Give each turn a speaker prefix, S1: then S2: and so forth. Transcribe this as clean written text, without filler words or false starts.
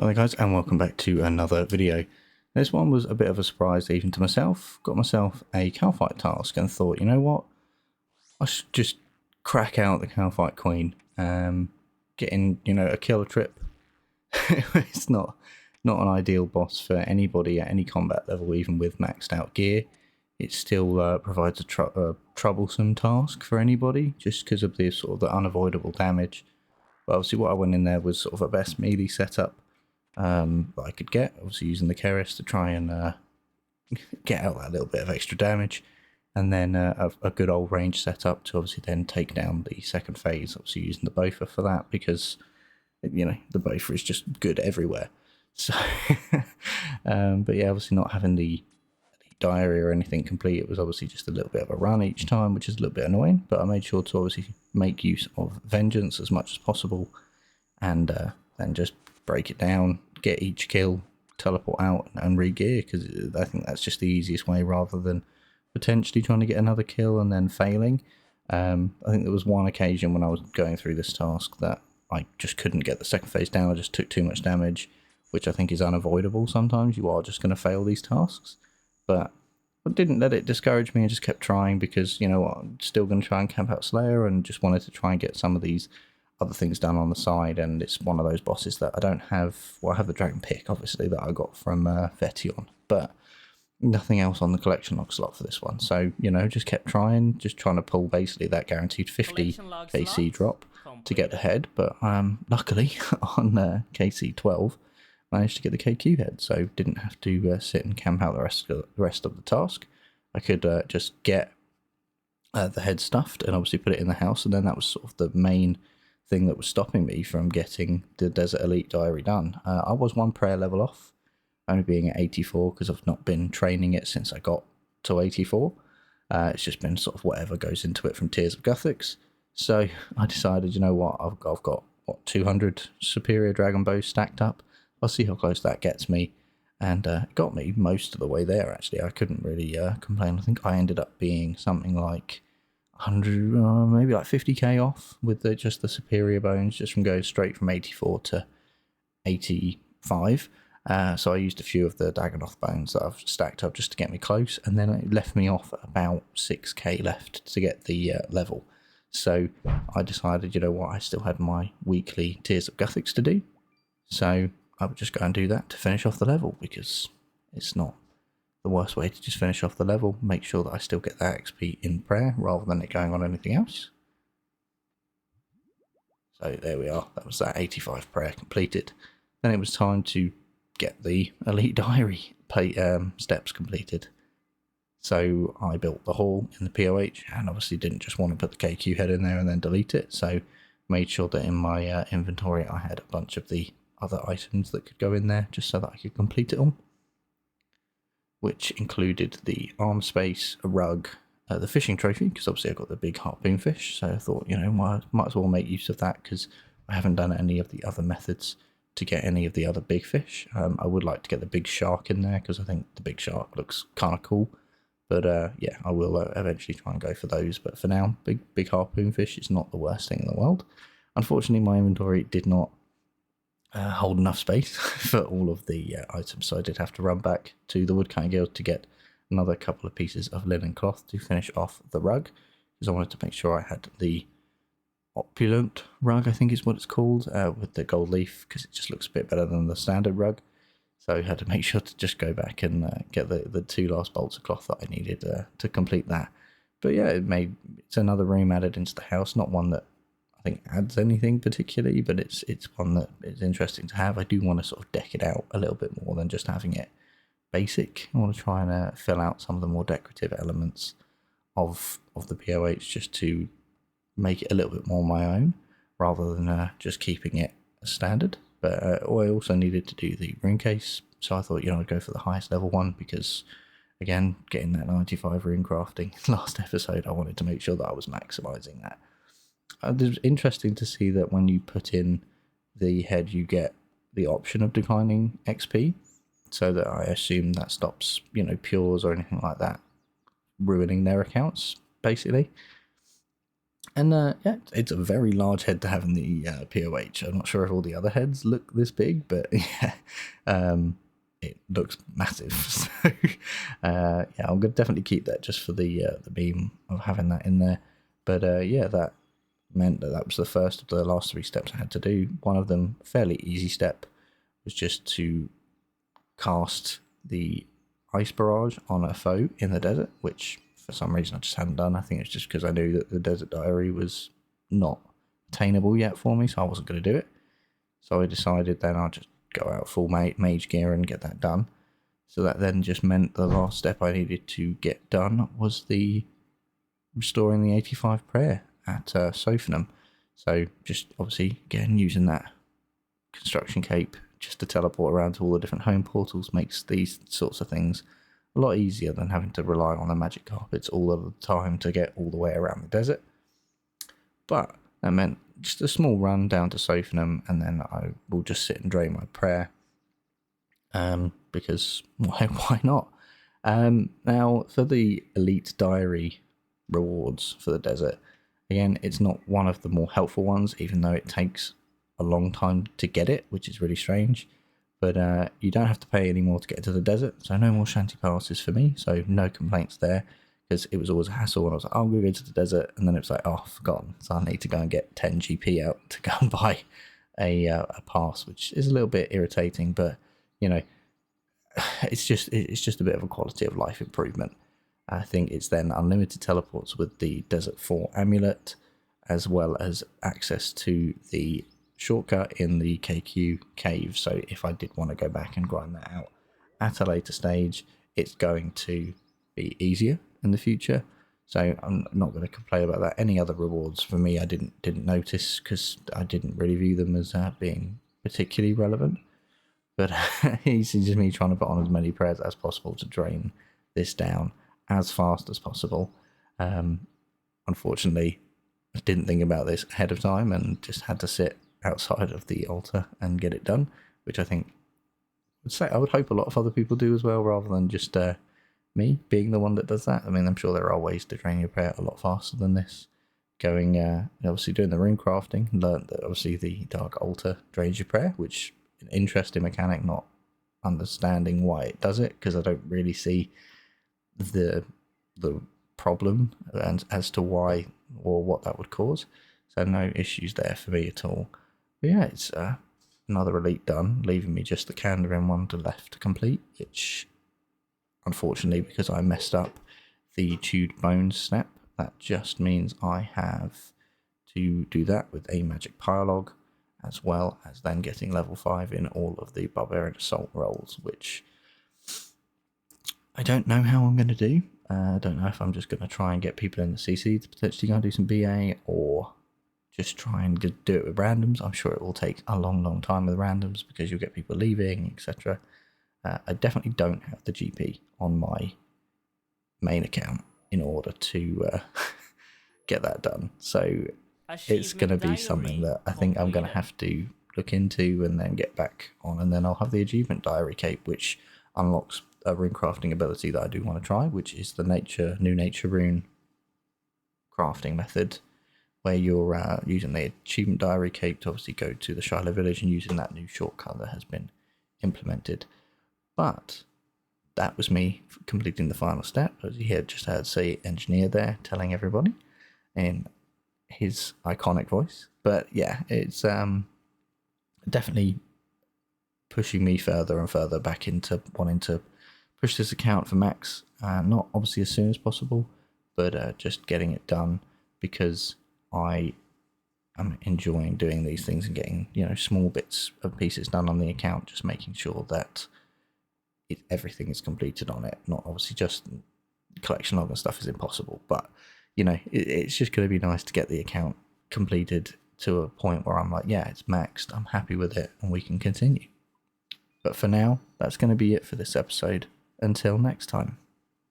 S1: Hello guys, and welcome back to another video. This one was a bit of a surprise even to myself. Got myself a cow fight task and thought, you know what, I should just crack out the cow fight queen. Getting, a killer trip. It's not an ideal boss for anybody at any combat level, even with maxed out gear. It still provides a troublesome task for anybody, just because of the sort of the unavoidable damage. But obviously what I went in there was sort of a best melee setup that I could get, obviously using the Keris to try and get out that little bit of extra damage, and then a good old range setup to obviously then take down the second phase, obviously using the Bofa for that, because the Bofa is just good everywhere. So but yeah, obviously not having the diary or anything complete, it was obviously just a little bit of a run each time, which is a little bit annoying, but I made sure to obviously make use of vengeance as much as possible, and then just break it down, get each kill, teleport out and re-gear, because I think that's just the easiest way, rather than potentially trying to get another kill and then failing. I think there was one occasion when I was going through this task that I just couldn't get the second phase down. I just took too much damage, which I think is unavoidable sometimes. You are just going to fail these tasks. But I didn't let it discourage me. I just kept trying because, I'm still going to try and camp out Slayer, and just wanted to try and get some of these other things done on the side. And it's one of those bosses that I don't have. Well, I have the Dragon Pick, obviously, that I got from Vetion, but nothing else on the collection log slot for this one. So, just kept trying, just trying to pull basically that guaranteed 50 KC drop to get ahead. But luckily on KC 12, managed to get the KQ head, so didn't have to sit and camp out the rest of the task. I could just get the head stuffed and obviously put it in the house, and then that was sort of the main thing that was stopping me from getting the Desert Elite Diary done. I was one prayer level off, only being at 84, because I've not been training it since I got to 84. It's just been sort of whatever goes into it from Tears of Guthix. So I decided, you know what, I've got 200 superior dragon bows stacked up. I'll see how close that gets me, and it got me most of the way there, actually. I couldn't really complain. I think I ended up being something like 100, maybe like 50k off with just the superior bones, just from going straight from 84 to 85. So I used a few of the Dagonoth bones that I've stacked up just to get me close, and then it left me off at about 6k left to get the level. So I decided, you know what, I still had my weekly Tears of Guthix to do, so I would just go and do that to finish off the level, because it's not the worst way to just finish off the level. Make sure that I still get that XP in prayer rather than it going on anything else. So there we are. That was that 85 prayer completed. Then it was time to get the Elite Diary steps completed. So I built the hall in the POH, and obviously didn't just want to put the KQ head in there and then delete it. So made sure that in my inventory I had a bunch of the other items that could go in there, just so that I could complete it all, which included the arm space, a rug, the fishing trophy, because obviously I've got the big harpoon fish, so I thought, might as well make use of that, because I haven't done any of the other methods to get any of the other big fish. I would like to get the big shark in there, because I think the big shark looks kind of cool, but yeah, I will eventually try and go for those. But for now, big harpoon fish is not the worst thing in the world. Unfortunately, my inventory did not hold enough space for all of the items, so I did have to run back to the Woodcutting Guild to get another couple of pieces of linen cloth to finish off the rug, because I wanted to make sure I had the opulent rug, I think is what it's called, with the gold leaf, because it just looks a bit better than the standard rug. So I had to make sure to just go back and get the two last bolts of cloth that I needed to complete that. But yeah, it's another room added into the house, not one that I think adds anything particularly, but it's one that is interesting to have. I do want to sort of deck it out a little bit more than just having it basic. I want to try and fill out some of the more decorative elements of the POH, just to make it a little bit more my own, rather than just keeping it as standard. But I also needed to do the rune case, so I thought, I'd go for the highest level one, because again, getting that 95 rune crafting last episode, I wanted to make sure that I was maximizing that. It's interesting to see that when you put in the head, you get the option of declining XP, so that I assume that stops, pures or anything like that ruining their accounts, basically. And yeah, it's a very large head to have in the POH. I'm not sure if all the other heads look this big, but yeah, it looks massive. So yeah, I'm gonna definitely keep that just for the beam of having that in there. But yeah, that meant that was the first of the last 3 steps I had to do. One of them, fairly easy step, was just to cast the ice barrage on a foe in the desert, which for some reason I just hadn't done. I think it's just because I knew that the desert diary was not attainable yet for me, so I wasn't going to do it. So I decided then I'll just go out full mage gear and get that done. So that then just meant the last step I needed to get done was the restoring the 85 prayer at Sophanum. So just obviously again using that construction cape just to teleport around to all the different home portals makes these sorts of things a lot easier than having to rely on the magic carpets all of the time to get all the way around the desert. But that meant just a small run down to Sophanum, and then I will just sit and drain my prayer. Because why not? Now, for the Elite Diary rewards for the desert, again, it's not one of the more helpful ones, even though it takes a long time to get it, which is really strange. But you don't have to pay any more to get to the desert, so no more shanty passes for me, so no complaints there, because it was always a hassle when I was like, oh, I'm going to go to the desert, and then it was like, oh, forgotten, so I need to go and get 10 GP out to go and buy a pass, which is a little bit irritating, but, you know, it's just a bit of a quality of life improvement. I think it's then unlimited teleports with the Desert 4 amulet, as well as access to the shortcut in the KQ cave. So if I did want to go back and grind that out at a later stage, it's going to be easier in the future. So I'm not going to complain about that. Any other rewards for me, I didn't notice because I didn't really view them as being particularly relevant. But it's just me trying to put on as many prayers as possible to drain this down as fast as possible. Unfortunately, I didn't think about this ahead of time and just had to sit outside of the altar and get it done, which I would hope a lot of other people do as well, rather than just me being the one that does that. I mean, I'm sure there are ways to drain your prayer a lot faster than this. Going, obviously doing the rune crafting, learned that obviously the Dark Altar drains your prayer, which an interesting mechanic, not understanding why it does it, because I don't really see the problem and as to why or what that would cause. So no issues there for me at all. But yeah, it's another elite done, leaving me just the Kandarin one left to complete, which unfortunately, because I messed up the chewed bones snap, that just means I have to do that with a magic pyolog, as well as then getting level 5 in all of the Barbarian Assault rolls, which I don't know how I'm going to do. I don't know if I'm just going to try and get people in the CC to potentially go and do some BA, or just try and do it with randoms. I'm sure it will take a long time with randoms because you'll get people leaving, etc. I definitely don't have the GP on my main account in order to get that done. So it's going to be something that I think I'm going to have to look into and then get back on. And then I'll have the achievement diary cape, which unlocks a rune crafting ability that I do want to try, which is the new nature rune crafting method, where you're using the achievement diary cape to obviously go to the Shiloh village and using that new shortcut that has been implemented. But that was me completing the final step. As you had just heard say engineer there telling everybody in his iconic voice. But yeah, it's definitely pushing me further and further back into wanting to push this account for max. Not obviously as soon as possible, but just getting it done, because I am enjoying doing these things and getting, small bits of pieces done on the account, just making sure that everything is completed on it. Not obviously just collection log and stuff is impossible, but it's just going to be nice to get the account completed to a point where I'm like, yeah, it's maxed, I'm happy with it, and we can continue. But for now, that's going to be it for this episode. Until next time.